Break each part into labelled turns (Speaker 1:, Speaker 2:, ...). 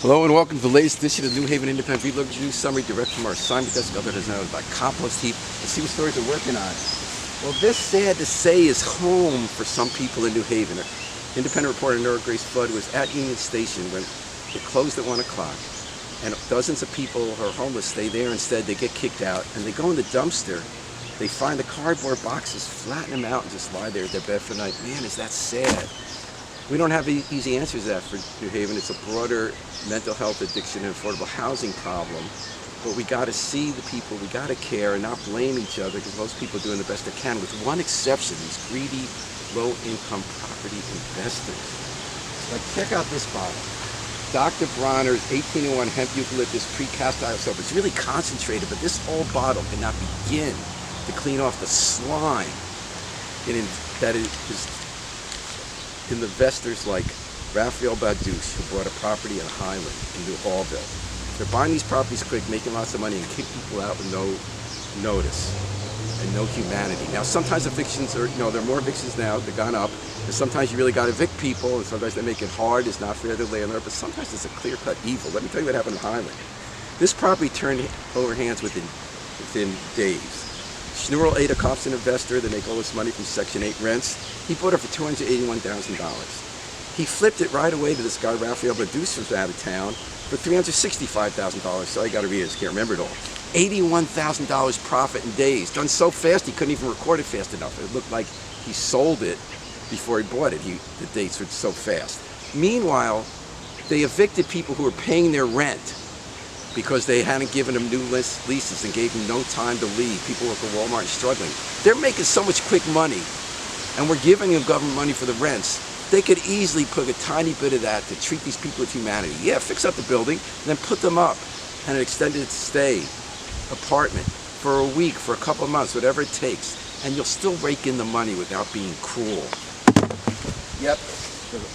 Speaker 1: Hello and welcome to the latest edition of New Haven Independent Vlog News Summary, direct from our assignment desk, otherwise known as by Compost Heap. Let's see what stories we're working on. Well, this, sad to say, is home for some people in New Haven. Independent reporter Nora Grace Flood was at Union Station when it closed at 1 o'clock, and dozens of people who are homeless stay there instead. They get kicked out, and they go in the dumpster. They find the cardboard boxes, flatten them out, and just lie there at their bed for the night. Man, is that sad. We don't have easy answers to that for New Haven. It's a broader mental health addiction and affordable housing problem. But we got to see the people, we got to care and not blame each other, because most people are doing the best they can, with one exception: these greedy, low-income property investors. Like, check out this bottle. Dr. Bronner's 1801 hemp eucalyptus pre-castile soap. It's really concentrated, but this whole bottle cannot begin to clean off the slime that is investors like Raphael Badouche, who bought a property in Highland in New Hallville. They're buying these properties quick, making lots of money, and kick people out with no notice and no humanity. Now, sometimes evictions are, there are more evictions now, they've gone up, and sometimes you really got to evict people, and sometimes they make it hard. It's not fair to the landlord, but sometimes it's a clear-cut evil. Let me tell you what happened in Highland. This property turned over hands within days. Schnurl Adikoff's an investor. They make all this money from Section 8 rents. He bought it for $281,000. He flipped it right away to this guy, Raphael Badouche, who's out of town, for $365,000. So I got to read it, I can't remember it all. $81,000 profit in days. Done so fast, he couldn't even record it fast enough. It looked like he sold it before he bought it. The dates were so fast. Meanwhile, they evicted people who were paying their rent because they hadn't given them new leases and gave them no time to leave. People work at Walmart and struggling. They're making so much quick money, and we're giving them government money for the rents. They could easily put a tiny bit of that to treat these people with humanity. Yeah, fix up the building, and then put them up in an extended stay apartment for a week, for a couple of months, whatever it takes, and you'll still rake in the money without being cruel. Yep,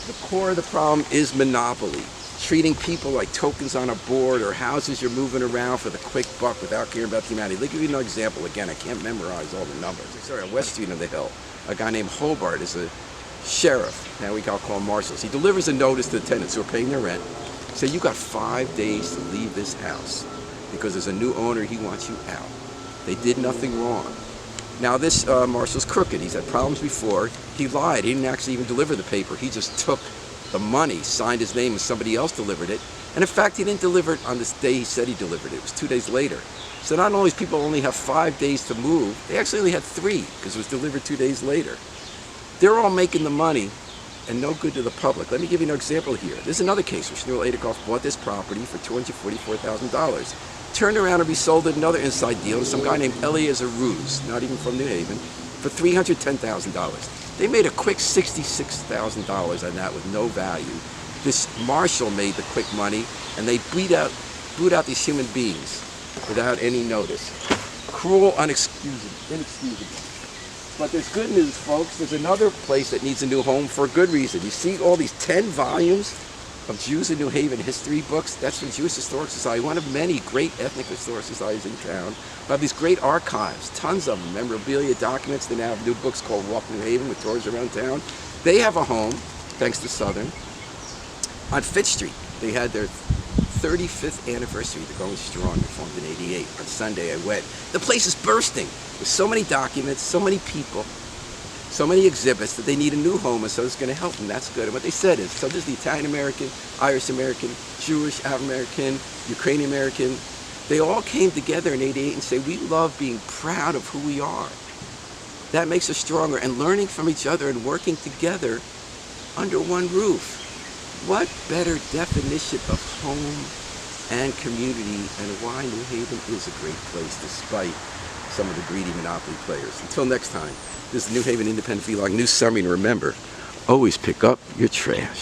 Speaker 1: the core of the problem is monopoly. Treating people like tokens on a board or houses you're moving around for the quick buck without caring about humanity. Let me give you another example. Again, I can't memorize all the numbers. Sorry, on West Street on the Hill, a guy named Hobart is a sheriff. Now we call him marshals. He delivers a notice to the tenants who are paying their rent. Say, you got 5 days to leave this house because there's a new owner, he wants you out. They did nothing wrong. Now this marshal's crooked. He's had problems before. He lied. He didn't actually even deliver the paper. He just took the money, signed his name, and somebody else delivered it. And in fact, he didn't deliver it on this day he said he delivered it. It was 2 days later. So not only do people only have 5 days to move, they actually only had 3 because it was delivered 2 days later. They're all making the money and no good to the public. Let me give you an example here. There's another case where Schnurl Adikoff bought this property for $244,000. Turned around and resold it, another inside deal, to some guy named Eliezer Ruse, not even from New Haven, for $310,000. They made a quick $66,000 on that with no value. This marshal made the quick money, and they boot out these human beings without any notice. Cruel, inexcusable. But there's good news, folks. There's another place that needs a new home for a good reason. You see all these 10 volumes of Jews in New Haven history books? That's from Jewish Historic Society, one of many great ethnic historic societies in town. We have these great archives, tons of them, memorabilia, documents. They now have new books called Walk New Haven with tours around town. They have a home, thanks to Southern, on Fifth Street. They had their 35th anniversary. They're going strong. They formed in '88. On Sunday, I went. The place is bursting with so many documents, so many people, so many exhibits that they need a new home, and so it's going to help them. That's good. And what they said is, so does the Italian-American, Irish-American, Jewish, African-American, Ukrainian-American. They all came together in '88 and say, we love being proud of who we are. That makes us stronger, and learning from each other and working together under one roof. What better definition of home and community, and why New Haven is a great place despite some of the greedy monopoly players. Until next time, this is New Haven Independent Vlog News Summary, and remember, always pick up your trash.